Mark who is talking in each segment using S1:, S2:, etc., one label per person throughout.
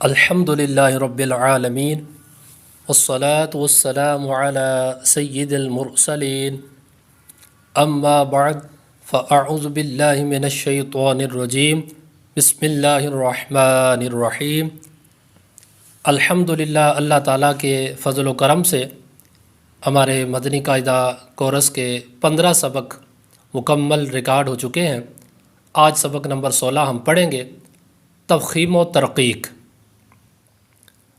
S1: الحمد للہ رب العالمین والصلاة والسلام علی سید المرسلین اما بعد فاعوذ باللہ من الشیطان الرجیم بسم اللہ الرحمن الرحیم۔ الحمد للہ، اللہ تعالیٰ کے فضل و کرم سے ہمارے مدنی قاعدہ کورس کے 15 سبق مکمل ریکارڈ ہو چکے ہیں۔ آج سبق نمبر 16 ہم پڑھیں گے، تفخیم و ترقیق۔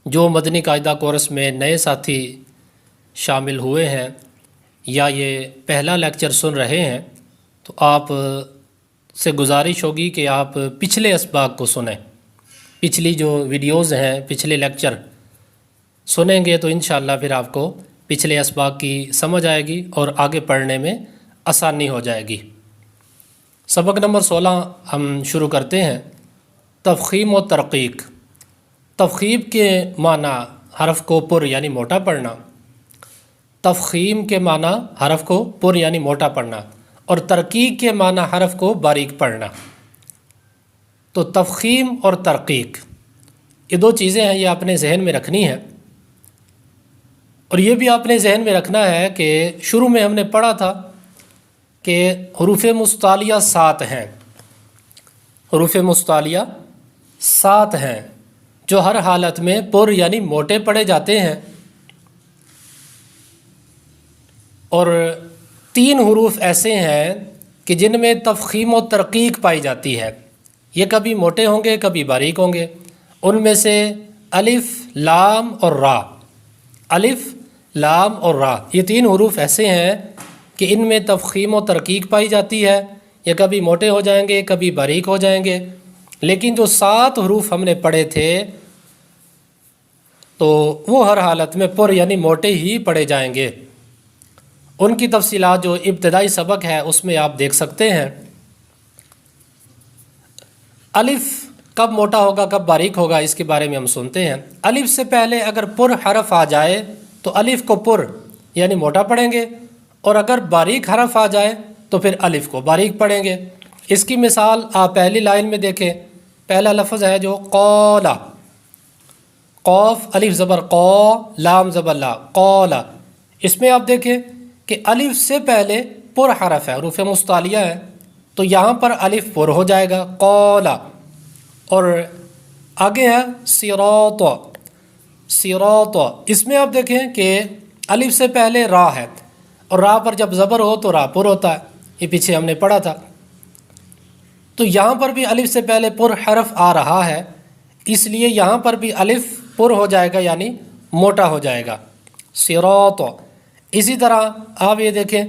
S1: جو مدنی قاعدہ کورس میں نئے ساتھی شامل ہوئے ہیں یا یہ پہلا لیکچر سن رہے ہیں تو آپ سے گزارش ہوگی کہ آپ پچھلے اسباق کو سنیں۔ پچھلی جو ویڈیوز ہیں، پچھلے لیکچر سنیں گے تو انشاءاللہ پھر آپ کو پچھلے اسباق کی سمجھ آئے گی اور آگے پڑھنے میں آسانی ہو جائے گی۔ سبق نمبر 16 ہم شروع کرتے ہیں، تفخیم و ترقیق۔ تفخیم کے معنی حرف کو پر یعنی موٹا پڑھنا، تفخیم کے معنی حرف کو پر یعنی موٹا پڑھنا، اور ترقیق کے معنی حرف کو باریک پڑھنا۔ تو تفخیم اور ترقیق یہ دو چیزیں ہیں، یہ اپنے ذہن میں رکھنی ہے۔ اور یہ بھی اپنے ذہن میں رکھنا ہے کہ شروع میں ہم نے پڑھا تھا کہ حروف مستعلیہ 7 ہیں، حروف مستعلیہ 7 ہیں جو ہر حالت میں پر یعنی موٹے پڑھے جاتے ہیں، اور 3 حروف ایسے ہیں کہ جن میں تفخیم و ترقیق پائی جاتی ہے۔ یہ کبھی موٹے ہوں گے، کبھی باریک ہوں گے۔ ان میں سے الف، لام اور را، الف، لام اور را، یہ 3 حروف ایسے ہیں کہ ان میں تفخیم و ترقیق پائی جاتی ہے۔ یہ کبھی موٹے ہو جائیں گے، کبھی باریک ہو جائیں گے۔ لیکن جو 7 حروف ہم نے پڑھے تھے تو وہ ہر حالت میں پر یعنی موٹے ہی پڑھے جائیں گے۔ ان کی تفصیلات جو ابتدائی سبق ہے اس میں آپ دیکھ سکتے ہیں۔ الف کب موٹا ہوگا، کب باریک ہوگا، اس کے بارے میں ہم سنتے ہیں۔ الف سے پہلے اگر پر حرف آ جائے تو الف کو پر یعنی موٹا پڑھیں گے، اور اگر باریک حرف آ جائے تو پھر الف کو باریک پڑھیں گے۔ اس کی مثال آپ پہلی لائن میں دیکھیں، پہلا لفظ ہے جو قولا، قوف الف زبر قو، لام زبر لا، قولا۔ اس میں آپ دیکھیں کہ الف سے پہلے پر حرف ہے، حروف مستعلیہ ہے، تو یہاں پر الف پر ہو جائے گا، قولا۔ اور آگے ہے صراط، صراط، اس میں آپ دیکھیں کہ الف سے پہلے را ہے، اور را پر جب زبر ہو تو را پر ہوتا ہے، یہ پیچھے ہم نے پڑھا تھا۔ تو یہاں پر بھی الف سے پہلے پر حرف آ رہا ہے، اس لیے یہاں پر بھی الف پر ہو جائے گا یعنی موٹا ہو جائے گا، صراط۔ اسی طرح آپ یہ دیکھیں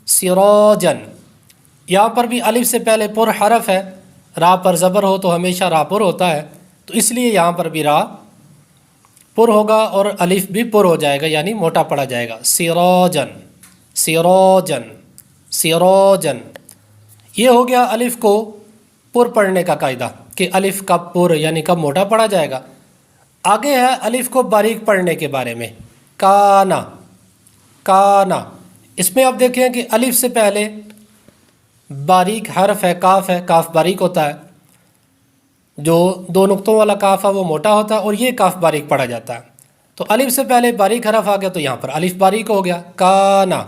S1: سراجن، یہاں پر بھی الف سے پہلے پر حرف ہے، را پر زبر ہو تو ہمیشہ را پر ہوتا ہے، تو اس لیے یہاں پر بھی را پر ہوگا اور الف بھی پر ہو جائے گا یعنی موٹا پڑا جائے گا، سراجن، سراجن، سراجن۔ یہ ہو گیا الف کو پر پڑھنے کا قاعدہ کہ الف کب پر یعنی کب موٹا پڑھا جائے گا۔ آگے ہے الف کو باریک پڑھنے کے بارے میں، کانا، کانا۔ اس میں آپ دیکھیں کہ الف سے پہلے باریک حرف ہے، کاف ہے، کاف باریک ہوتا ہے، جو 2 نقطوں والا کاف ہے وہ موٹا ہوتا ہے اور یہ کاف باریک پڑھا جاتا ہے۔ تو الف سے پہلے باریک حرف آ گیا تو یہاں پر الف باریک ہو گیا، کانا۔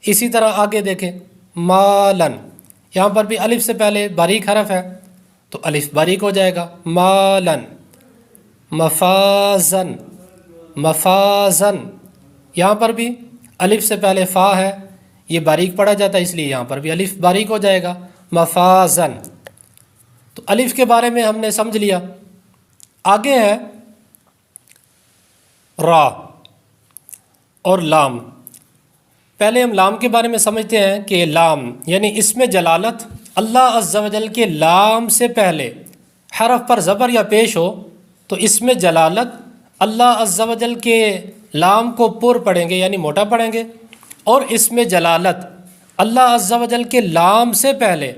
S1: اسی طرح آگے دیکھیں مالن، یہاں پر بھی الف سے پہلے باریک حرف ہے تو الف باریک ہو جائے گا، مالن۔ مفازن، مفازن، یہاں پر بھی الف سے پہلے فا ہے، یہ باریک پڑھا جاتا ہے اس لیے یہاں پر بھی الف باریک ہو جائے گا، مفازن۔ تو الف کے بارے میں ہم نے سمجھ لیا۔ آگے ہے را اور لام۔ پہلے ہم لام کے بارے میں سمجھتے ہیں کہ لام یعنی اسم جلالت، اللہ عز و جل کے لام سے پہلے حرف پر زبر یا پیش ہو تو اسم جلالت اللہ عز و جل کے لام کو پر پڑھیں گے یعنی موٹا پڑھیں گے، اور اسم جلالت اللہ عز و جل کے لام سے پہلے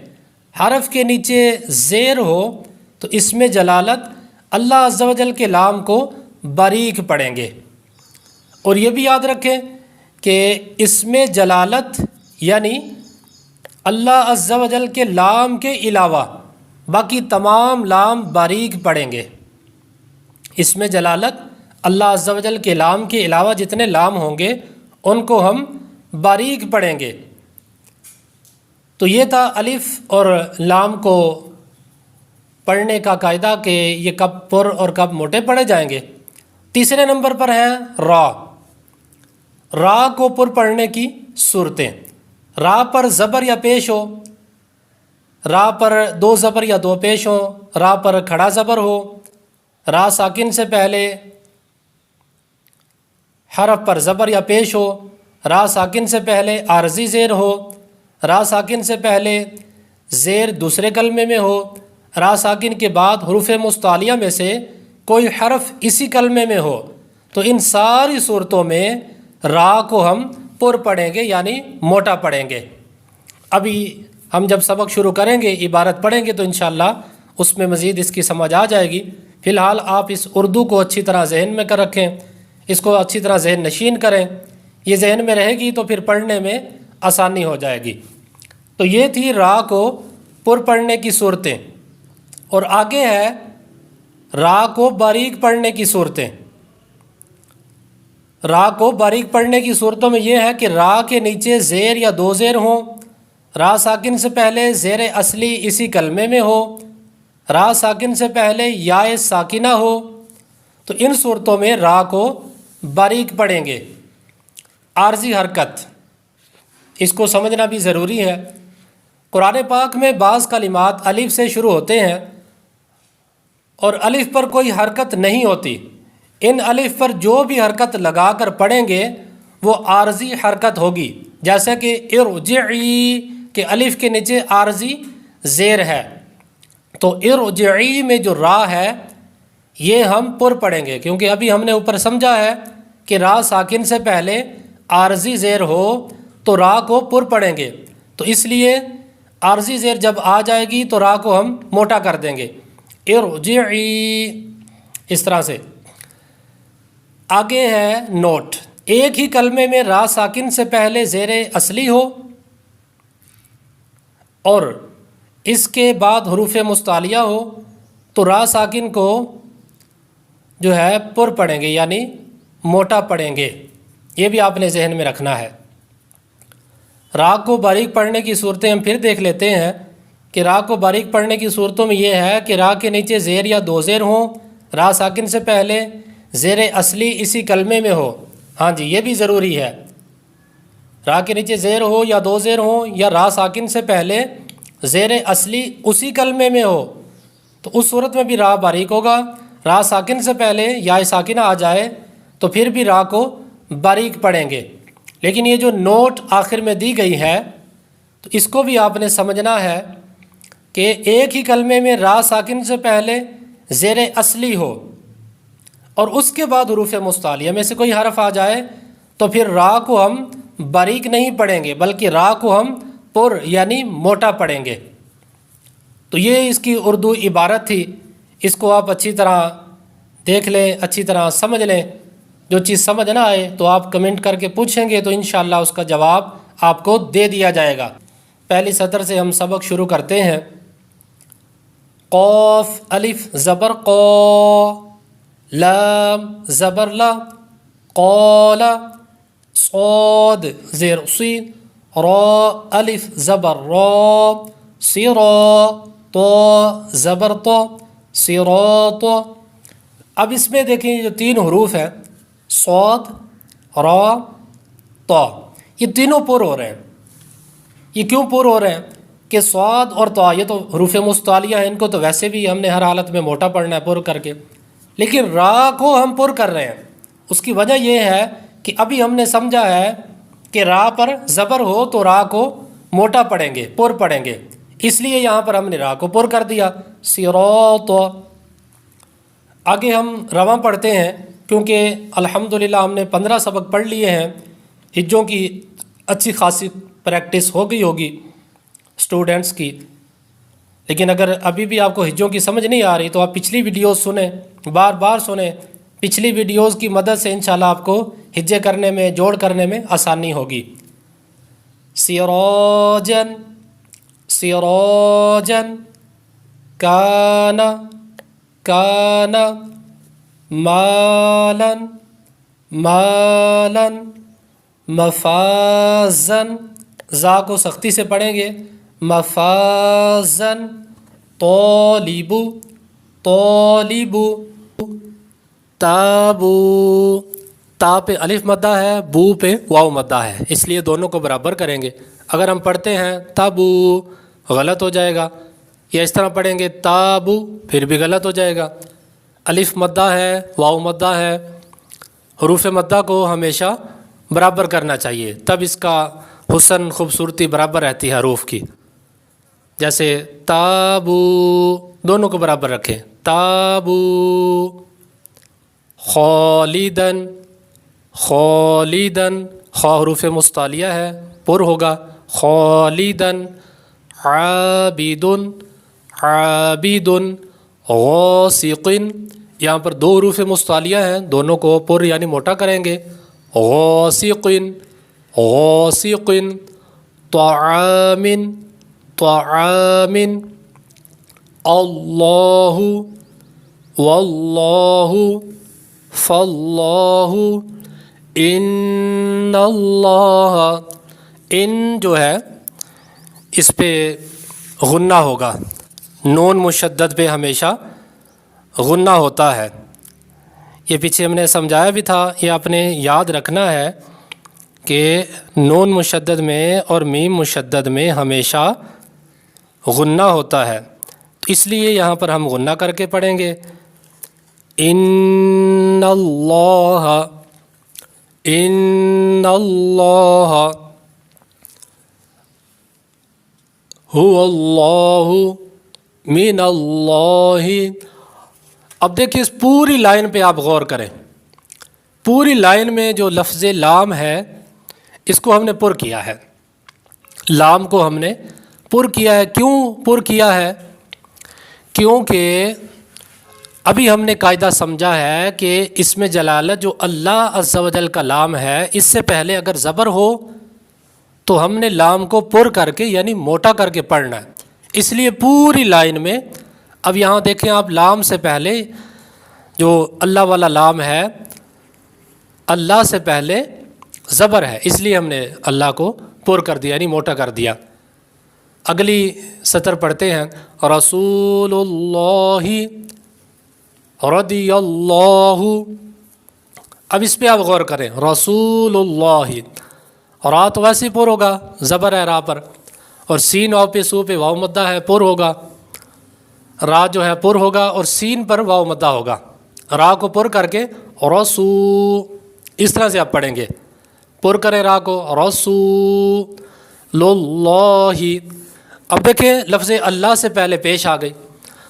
S1: حرف کے نیچے زیر ہو تو اسم جلالت اللہ عز و جل کے لام کو باریک پڑھیں گے۔ اور یہ بھی یاد رکھیں کہ اسم جلالت یعنی اللہ عز و جل کے لام کے علاوہ باقی تمام لام باریک پڑھیں گے، اس میں جلالت اللہ عز و جل کے لام کے علاوہ جتنے لام ہوں گے ان کو ہم باریک پڑھیں گے۔ تو یہ تھا الف اور لام کو پڑھنے کا قاعدہ کہ یہ کب پر اور کب موٹے پڑھے جائیں گے۔ تیسرے نمبر پر ہے را۔ را کو پر پڑھنے کی صورتیں۔ را پر زبر یا پیش ہو، را پر دو زبر یا دو پیش ہو، را پر کھڑا زبر ہو، را ساکن سے پہلے حرف پر زبر یا پیش ہو، را ساکن سے پہلے عارضی زیر ہو، را ساکن سے پہلے زیر دوسرے کلمے میں ہو، را ساکن کے بعد حروف مستعلیہ میں سے کوئی حرف اسی کلمے میں ہو، تو ان ساری صورتوں میں را کو ہم پر پڑھیں گے یعنی موٹا پڑھیں گے۔ ابھی ہم جب سبق شروع کریں گے عبارت پڑھیں گے تو انشاءاللہ اس میں مزید اس کی سمجھ آ جائے گی۔ فی الحال آپ اس اردو کو اچھی طرح ذہن میں کر رکھیں، اس کو اچھی طرح ذہن نشین کریں، یہ ذہن میں رہے گی تو پھر پڑھنے میں آسانی ہو جائے گی۔ تو یہ تھی را کو پر پڑھنے کی صورتیں، اور آگے ہے را کو باریک پڑھنے کی صورتیں۔ را کو باریک پڑھنے کی صورتوں میں یہ ہے کہ را کے نیچے زیر یا دو زیر ہوں، را ساکن سے پہلے زیر اصلی اسی کلمے میں ہو، را ساکن سے پہلے یا ساکنہ ہو، تو ان صورتوں میں را کو باریک پڑھیں گے۔ عارضی حرکت، اس کو سمجھنا بھی ضروری ہے۔ قرآن پاک میں بعض کلمات الف سے شروع ہوتے ہیں اور الف پر کوئی حرکت نہیں ہوتی، ان الف پر جو بھی حرکت لگا کر پڑھیں گے وہ عارضی حرکت ہوگی، جیسے کہ ارجعی کہ الف کے نیچے عارضی زیر ہے، تو ارجعی میں جو را ہے یہ ہم پر پڑھیں گے، کیونکہ ابھی ہم نے اوپر سمجھا ہے کہ را ساکن سے پہلے عارضی زیر ہو تو را کو پر پڑھیں گے، تو اس لیے عارضی زیر جب آ جائے گی تو را کو ہم موٹا کر دیں گے، ارجعی، اس طرح سے۔ آگے ہے نوٹ، ایک ہی کلمے میں را ساکن سے پہلے زیر اصلی ہو اور اس کے بعد حروف مستعلیہ ہو تو را ساکن کو جو ہے پر پڑھیں گے یعنی موٹا پڑھیں گے، یہ بھی آپ نے ذہن میں رکھنا ہے۔ را کو باریک پڑھنے کی صورتیں ہم پھر دیکھ لیتے ہیں کہ را کو باریک پڑھنے کی صورتوں میں یہ ہے کہ را کے نیچے زیر یا دو زیر ہوں، را ساکن سے پہلے زیر اصلی اسی کلمے میں ہو، ہاں جی یہ بھی ضروری ہے، را کے نیچے زیر ہو یا دو زیر ہوں یا را ساکن سے پہلے زیر اصلی اسی کلمے میں ہو، تو اس صورت میں بھی را باریک ہوگا۔ را ساکن سے پہلے یا ساکنہ آ جائے تو پھر بھی را کو باریک پڑھیں گے، لیکن یہ جو نوٹ آخر میں دی گئی ہے تو اس کو بھی آپ نے سمجھنا ہے کہ ایک ہی کلمے میں را ساکن سے پہلے زیر اصلی ہو اور اس کے بعد حروف مستعلیہ میں سے کوئی حرف آ جائے تو پھر را کو ہم باریک نہیں پڑھیں گے بلکہ را کو ہم پر یعنی موٹا پڑھیں گے۔ تو یہ اس کی اردو عبارت تھی، اس کو آپ اچھی طرح دیکھ لیں، اچھی طرح سمجھ لیں، جو چیز سمجھ نہ آئے تو آپ کمنٹ کر کے پوچھیں گے تو انشاءاللہ اس کا جواب آپ کو دے دیا جائے گا۔ پہلی سطر سے ہم سبق شروع کرتے ہیں۔ قوف الف زبر قو، لام زبر لا، قال صاد زیر سی، را الف زبر را، سرا تو زبر تو، صراط۔ اب اس میں دیکھیں جو تین حروف ہیں صاد، را، تو، یہ تینوں پر ہو رہے ہیں۔ یہ کیوں پر ہو رہے ہیں کہ صاد اور تو یہ تو حروف مستعلیہ ہیں، ان کو تو ویسے بھی ہم نے ہر حالت میں موٹا پڑھنا ہے پر کر کے، لیکن را کو ہم پر کر رہے ہیں۔ اس کی وجہ یہ ہے کہ ابھی ہم نے سمجھا ہے کہ را پر زبر ہو تو را کو موٹا پڑھیں گے، پر پڑھیں گے، اس لیے یہاں پر ہم نے را کو پر کر دیا، صراط۔ آگے ہم رواں پڑھتے ہیں، کیونکہ الحمدللہ ہم نے 15 سبق پڑھ لیے ہیں، ہجوں کی اچھی خاصی پریکٹس ہو گئی ہوگی اسٹوڈنٹس کی، لیکن اگر ابھی بھی آپ کو ہجوں کی سمجھ نہیں آ رہی تو آپ پچھلی ویڈیوز سنیں، بار بار سنیں، پچھلی ویڈیوز کی مدد سے انشاءاللہ آپ کو ہجے کرنے میں، جوڑ کرنے میں آسانی ہوگی۔ سراجن، سراجن، کانا، کانا، مالن مالن مفازن زا کو سختی سے پڑھیں گے مفازن طالبو طالبو تابو تا پہ الف مدہ ہے بو پہ واو مدہ ہے اس لیے دونوں کو برابر کریں گے. اگر ہم پڑھتے ہیں تابو غلط ہو جائے گا یا اس طرح پڑھیں گے تابو پھر بھی غلط ہو جائے گا. الف مدہ ہے واو مدہ ہے حروف مدہ کو ہمیشہ برابر کرنا چاہیے تب اس کا حسن خوبصورتی برابر رہتی ہے حروف کی. جیسے تابو دونوں کو برابر رکھیں تابو. خالدن خالدن خا حروف مستعلیہ ہے پر ہوگا خالدن. عابدن عابدن غاسقن یہاں پر دو حروف مستعلیہ ہیں دونوں کو پر یعنی موٹا کریں گے غاسقن غاسقن. طعامن طعامن. اللہ واللہ فاللہ. ان اللہ ان جو ہے اس پہ غنہ ہوگا نون مشدد پہ ہمیشہ غنہ ہوتا ہے. یہ پیچھے ہم نے سمجھایا بھی تھا یہ آپ نے یاد رکھنا ہے کہ نون مشدد میں اور میم مشدد میں ہمیشہ غنہ ہوتا ہے تو اس لیے یہاں پر ہم غنہ کر کے پڑھیں گے ان اللہ هو اللہ من اللہ. اب دیکھیں اس پوری لائن پہ آپ غور کریں پوری لائن میں جو لفظ لام ہے اس کو ہم نے پر کیا ہے. لام کو ہم نے پر کیا ہے. کیوں پر کیا ہے؟ کیونکہ ابھی ہم نے قاعدہ سمجھا ہے کہ اس میں جلالت جو اللہ عز و جل کا لام ہے اس سے پہلے اگر زبر ہو تو ہم نے لام کو پر کر کے یعنی موٹا کر کے پڑھنا ہے. اس لیے پوری لائن میں اب یہاں دیکھیں آپ لام سے پہلے جو اللہ والا لام ہے اللہ سے پہلے زبر ہے اس لیے ہم نے اللہ کو پر کر دیا یعنی موٹا کر دیا. اگلی سطر پڑھتے ہیں رسول اللہ رضی اللہ. اب اس پہ آپ غور کریں رسول اللہ را تو ویسے پر ہوگا زبر ہے را پر اور سین واو پہ سو پہ واو مدہ ہے پر ہوگا. را جو ہے پر ہوگا اور سین پر واو مدہ ہوگا. را کو پر کر کے رسو اس طرح سے آپ پڑھیں گے پر کریں را کو رسول اللہ. اب دیکھیں لفظ اللہ سے پہلے پیش آ گئی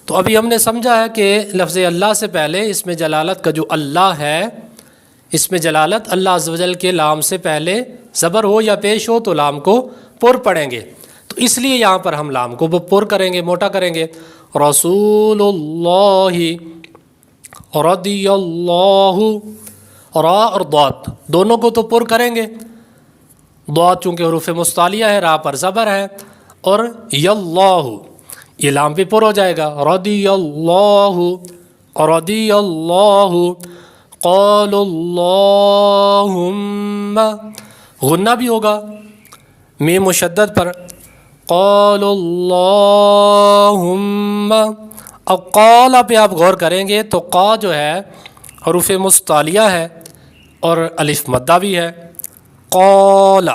S1: تو ابھی ہم نے سمجھا ہے کہ لفظ اللہ سے پہلے اس میں جلالت کا جو اللہ ہے اس میں جلالت اللہ عز و جل کے لام سے پہلے زبر ہو یا پیش ہو تو لام کو پر پڑھیں گے تو اس لیے یہاں پر ہم لام کو پر کریں گے موٹا کریں گے رسول اللہ رضی اللہ. را اور ضاد دونوں کو تو پر کریں گے. ضاد چونکہ حروف مستعلیہ ہے را پر زبر ہے اور یاللہ یہ لام پہ پر ہو جائے گا رضی اللہ رضی اللہ. قال اللہم غنہ بھی ہوگا میم مشدد پر قال اللہم. اب قال پہ آپ غور کریں گے تو قا جو ہے حروف مستعلیہ ہے اور الف مدہ بھی ہے قال.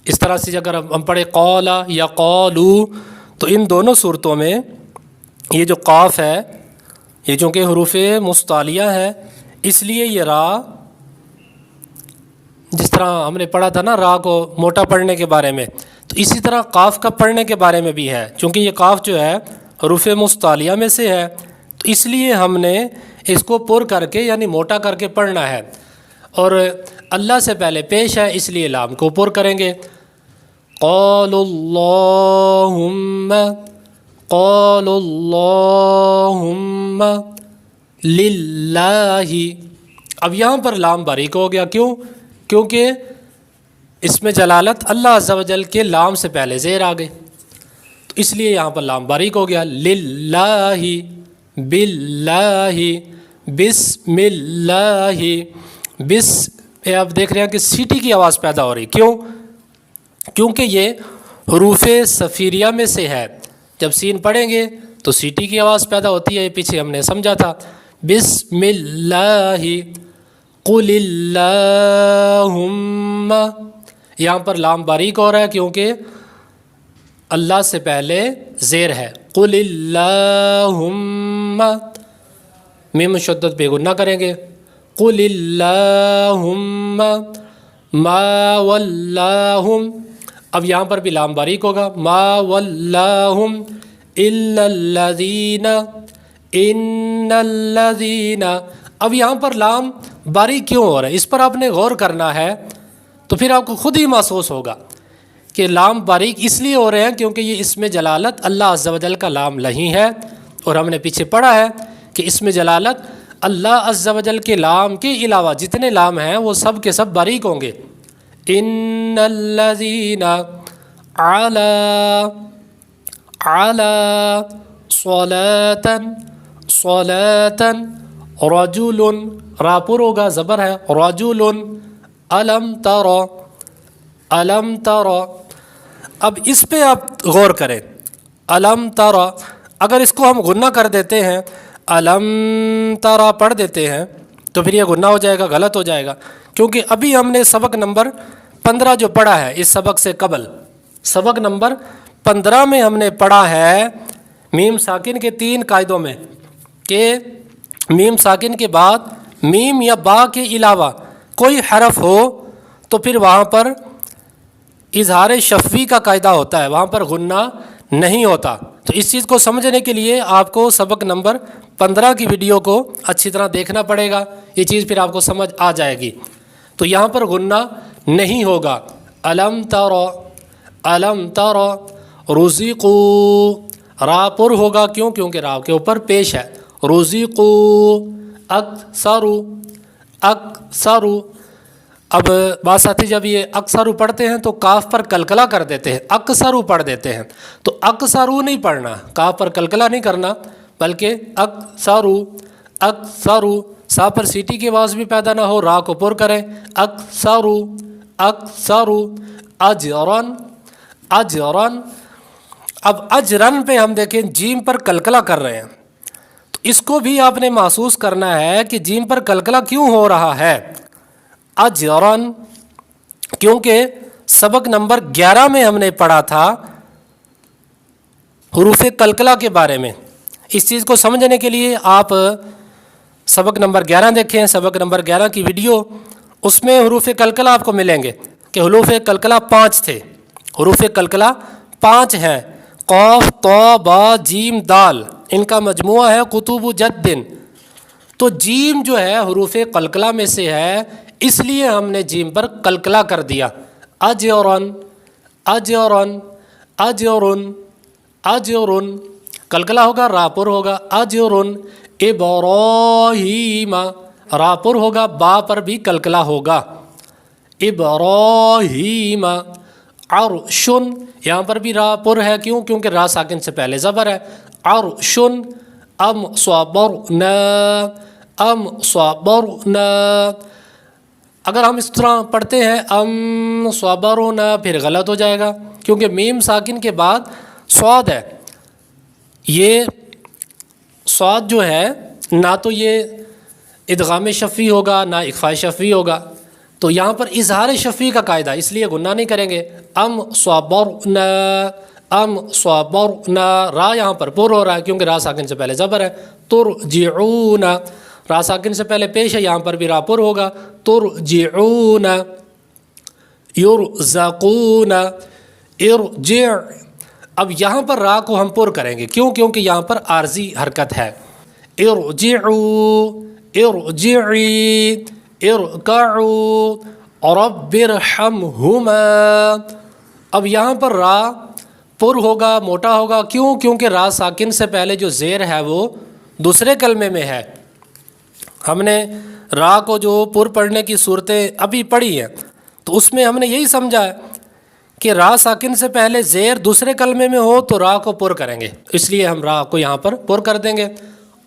S1: اس طرح سے اگر ہم پڑھیں قال یا قالو تو ان دونوں صورتوں میں یہ جو قاف ہے یہ چونکہ حروف مستعلیہ ہے اس لیے یہ را جس طرح ہم نے پڑھا تھا نا را کو موٹا پڑھنے کے بارے میں تو اسی طرح قاف کا پڑھنے کے بارے میں بھی ہے چونکہ یہ قاف جو ہے حروف مستعلیہ میں سے ہے تو اس لیے ہم نے اس کو پر کر کے یعنی موٹا کر کے پڑھنا ہے اور اللہ سے پہلے پیش ہے اس لیے لام کو پر کریں گے. قال اللہم للہ. اب یہاں پر لام باریک ہو گیا کیونکہ اس میں جلالت اللہ عز و جل کے لام سے پہلے زیر آ گئی تو اس لیے یہاں پر لام باریک ہو گیا للہ باللہ بسم اللہ، بس آپ دیکھ رہے ہیں کہ سیٹی کی آواز پیدا ہو رہی، کیوں؟ کیونکہ یہ حروف صفیریہ میں سے ہے، جب سین پڑھیں گے تو سیٹی کی آواز پیدا ہوتی ہے، یہ پیچھے ہم نے سمجھا تھا۔ بسم اللہ قل اللہم، یہاں پر لام باریک ہو رہا ہے کیونکہ اللہ سے پہلے زیر ہے۔ قل اللہم، میم شدت پہ غنہ کریں گے۔ قل اللہم ما ولاہم، اب یہاں پر بھی لام باریک ہوگا۔ ما ولاہم الا الذین، ان الذین، اب یہاں پر لام باریک کیوں ہو رہا ہے؟ اس پر آپ نے غور کرنا ہے، تو پھر آپ کو خود ہی محسوس ہوگا کہ لام باریک اس لیے ہو رہے ہیں کیونکہ یہ اسم جلالت اللہ عز و جل کا لام نہیں ہے، اور ہم نے پیچھے پڑھا ہے کہ اسم جلالت اللہ عز و جل کے لام کے علاوہ جتنے لام ہیں وہ سب کے سب باریک ہوں گے۔ ان الذین علی صلاۃ، صلاۃ، رجل، را پر ہوگا زبر ہے، رجل، الم تر، الم تر، اب اس پہ آپ غور کریں۔ الم تر، اگر اس کو ہم غنہ کر دیتے ہیں، الم تر پڑھ دیتے ہیں، تو پھر یہ غنہ ہو جائے گا، غلط ہو جائے گا، کیونکہ ابھی ہم نے سبق نمبر 15 جو پڑھا ہے اس سبق سے قبل، سبق نمبر 15 میں ہم نے پڑھا ہے میم ساکن کے 3 قاعدوں میں کہ میم ساکن کے بعد میم یا با کے علاوہ کوئی حرف ہو تو پھر وہاں پر اظہار شفوی کا قاعدہ ہوتا ہے، وہاں پر غنہ نہیں ہوتا۔ تو اس چیز کو سمجھنے کے لیے آپ کو سبق نمبر 15 کی ویڈیو کو اچھی طرح دیکھنا پڑے گا، یہ چیز پھر آپ کو سمجھ آ جائے گی۔ تو یہاں پر غنہ نہیں ہوگا۔ الم تر، الم تر، رزقو، را پر ہوگا، کیوں؟ کیونکہ را کے اوپر پیش ہے۔ رزقو، اکثرو، اکثرو، اب بعض ساتھی جب یہ اکثرو پڑھتے ہیں تو کاف پر کلکلا کر دیتے ہیں، اکثرو پڑھ دیتے ہیں، تو اکثرو نہیں پڑھنا، کاف پر کلکلا نہیں کرنا، بلکہ اکثرو، اکثرو، سا پر سیٹی کی آواز بھی پیدا نہ ہو، را کو پر کریں۔ اکثرو، اکثرو، اجرن، اجرن، اب اجرن پہ ہم دیکھیں جیم پر کلکلا کر رہے ہیں، تو اس کو بھی آپ نے محسوس کرنا ہے کہ جیم پر کلکلا کیوں ہو رہا ہے۔ اجرن، کیونکہ سبق نمبر 11 میں ہم نے پڑھا تھا حروف کلکلا کے بارے میں۔ اس چیز کو سمجھنے کے لیے آپ سبق نمبر 11 دیکھیں، سبق نمبر 11 کی ویڈیو، اس میں حروف کلکلا آپ کو ملیں گے کہ حروف کلکلا 5 تھے، حروف کلکلا 5 ہیں، قاف، طا، با، جیم، دال، ان کا مجموعہ ہے قطب جد۔ تو جیم جو ہے حروف قلقلہ میں سے ہے، اس لیے ہم نے جیم پر قلقلہ کر دیا۔ اجرن، اجرن، اجرن، اجرن، قلقلہ ہوگا، را پر ہوگا۔ اجرن، ابراہیم، را پر ہوگا، با پر بھی قلقلہ ہوگا۔ ابراہیم، عرشن، یہاں پر بھی را پر ہے، کیوں؟ کیونکہ را ساکن سے پہلے زبر ہے۔ عرشن، ام صبرنا، ام صبرنا، اگر ہم اس طرح پڑھتے ہیں ام صبرنا پھر غلط ہو جائے گا، کیونکہ میم ساکن کے بعد صاد ہے، یہ صاد جو ہے نہ تو یہ ادغام شفوی ہوگا نہ اخفاء شفوی ہوگا، تو یہاں پر اظہار شفوی کا قاعدہ، اس لیے گناہ نہیں کریں گے۔ ام صبرنا، ام صبرنا، را یہاں پر پر ہو رہا ہے کیونکہ را ساکن سے پہلے زبر ہے۔ ترجعون، را ساکن سے پہلے پیش ہے، یہاں پر بھی را پر ہوگا۔ ترجعون، یرزقون، ارجع، اب یہاں پر را کو ہم پر کریں گے، کیوں؟ کیونکہ یہاں پر عارضی حرکت ہے۔ ارجعوا، ارجعی، ارکعوا، رب ارحمہما، اب یہاں پر را پر ہوگا، موٹا ہوگا، کیوں؟ کیونکہ را ساکن سے پہلے جو زیر ہے وہ دوسرے کلمے میں ہے۔ ہم نے را کو جو پر پڑھنے کی صورتیں ابھی پڑھی ہیں، تو اس میں ہم نے یہی سمجھا ہے کہ را ساکن سے پہلے زیر دوسرے کلمے میں ہو تو را کو پر کریں گے، اس لیے ہم را کو یہاں پر پر کر دیں گے۔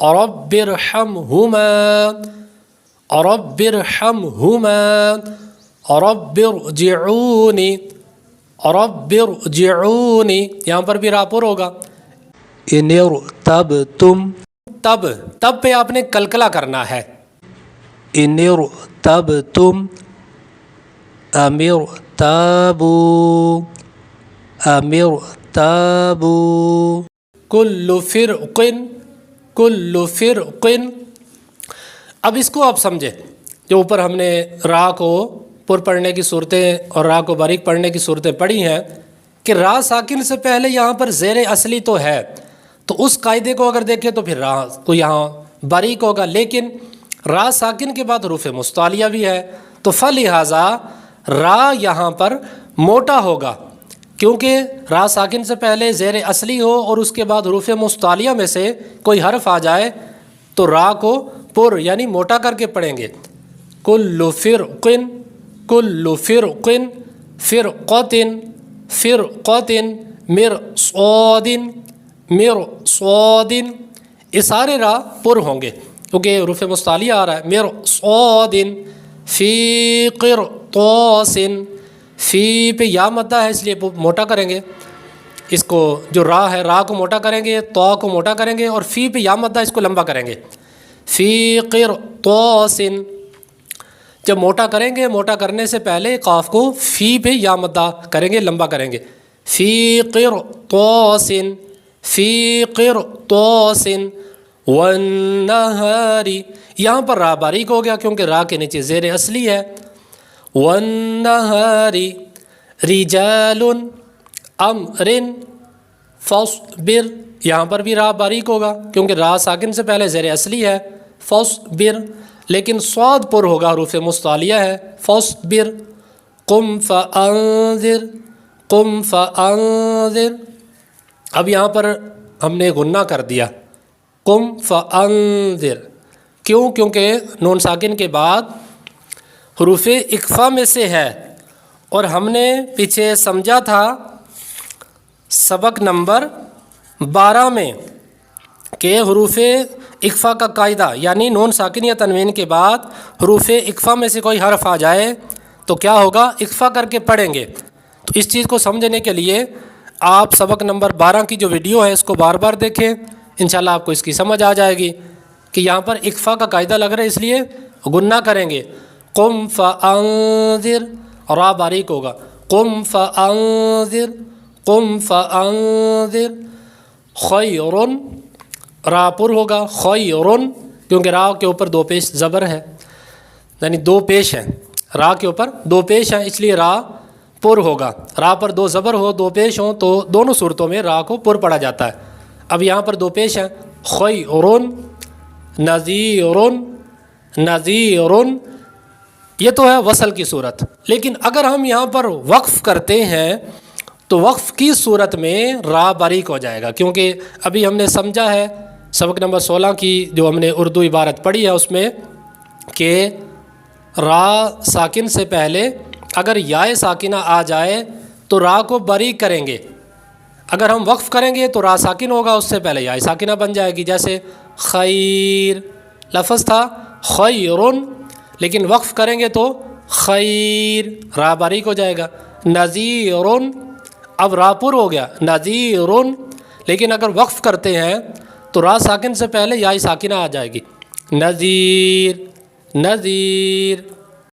S1: رب ارحمهما رب ارحمهما رب ارجعونی رب ارجعونی، یہاں پر بھی را پر ہوگا. ان ارتبتم، تب پہ آپ نے کلکلا کرنا ہے. ان ارتبتم امر تابو امر تابو. کل فرق کل فرق. اب اس کو آپ سمجھیں، جو اوپر ہم نے را کو پر پڑھنے کی صورتیں اور را کو باریک پڑھنے کی صورتیں پڑھی ہیں کہ را ساکن سے پہلے یہاں پر زیر اصلی تو ہے، تو اس قاعدے کو اگر دیکھیں تو پھر را تو یہاں باریک ہوگا، لیکن را ساکن کے بعد حروف مستعلیہ بھی ہے، تو فلہٰذا را یہاں پر موٹا ہوگا، کیونکہ را ساکن سے پہلے زیر اصلی ہو اور اس کے بعد حروف مستعلیہ میں سے کوئی حرف آ جائے تو را کو پر یعنی موٹا کر کے پڑھیں گے. کل فرق کل فرق فرقۃ فرقۃ مرصاد مرصاد. یہ سارے را پر ہوں گے کیونکہ حروف مستعلیہ آ رہا ہے. مرصاد فی قرطاس، فی پہ یا مدہ ہے اس لیے موٹا کریں گے اس کو، جو را ہے را کو موٹا کریں گے، تو کو موٹا کریں گے، اور فی پہ یا مدہ اس کو لمبا کریں گے. فی قرطاس، جب موٹا کریں گے موٹا کرنے سے پہلے قاف کو فی پہ یا مدہ کریں گے، لمبا کریں گے. فی قرطاس فی قرطاس والنہار، یہاں پر را باریک ہو گیا کیونکہ را کے نیچے زیر اصلی ہے. والنہار رجال امر فاصبر، یہاں پر بھی را باریک ہوگا کیونکہ را ساکن سے پہلے زیر اصلی ہے. فاصبر، لیکن صاد پر ہوگا، حروف مستعلیہ ہے. فاصبر قم فانذر قم فانذر. اب یہاں پر ہم نے غنہ کر دیا قم فانذر، کیوں؟ کیونکہ نون ساکن کے بعد حروف اقفا میں سے ہے، اور ہم نے پیچھے سمجھا تھا سبق نمبر 12 میں کہ حروف اقفا کا قاعدہ، یعنی نون ساکن یا تنوین کے بعد حروف اقفا میں سے کوئی حرف آ جائے تو کیا ہوگا؟ اقفا کر کے پڑھیں گے. تو اس چیز کو سمجھنے کے لیے آپ سبق نمبر 12 کی جو ویڈیو ہے اس کو بار بار دیکھیں، انشاءاللہ آپ کو اس کی سمجھ آ جائے گی کہ یہاں پر اقفا کا قاعدہ لگ رہا ہے، اس لیے غنہ کریں گے. قم فانذر، را باریک ہوگا. قم فانذر قم فانذر. خیر، را پر ہوگا. خیر، کیونکہ را کے اوپر دو پیش زبر ہے، یعنی دو پیش ہیں، را کے اوپر دو پیش ہیں، اس لیے را پر ہوگا. را پر دو زبر ہو دو پیش ہوں تو دونوں صورتوں میں را کو پر پڑھا جاتا ہے. اب یہاں پر دو پیش ہیں. خیر نذیر نذیر، یہ تو ہے وصل کی صورت، لیکن اگر ہم یہاں پر وقف کرتے ہیں تو وقف کی صورت میں را باریک ہو جائے گا، کیونکہ ابھی ہم نے سمجھا ہے سبق نمبر 16 کی جو ہم نے اردو عبارت پڑھی ہے اس میں کہ را ساکن سے پہلے اگر یائے ساکنہ آ جائے تو را کو باریک کریں گے. اگر ہم وقف کریں گے تو را ساکن ہوگا، اس سے پہلے یائے ساکنہ بن جائے گی. جیسے خیر لفظ تھا خیرن، لیکن وقف کریں گے تو خیر، را باریک ہو جائے گا. نذیرن، اب را پر ہو گیا نذیرن، لیکن اگر وقف کرتے ہیں تو را ساکن سے پہلے یائے ساکنہ آ جائے گی. نذیر نذیر.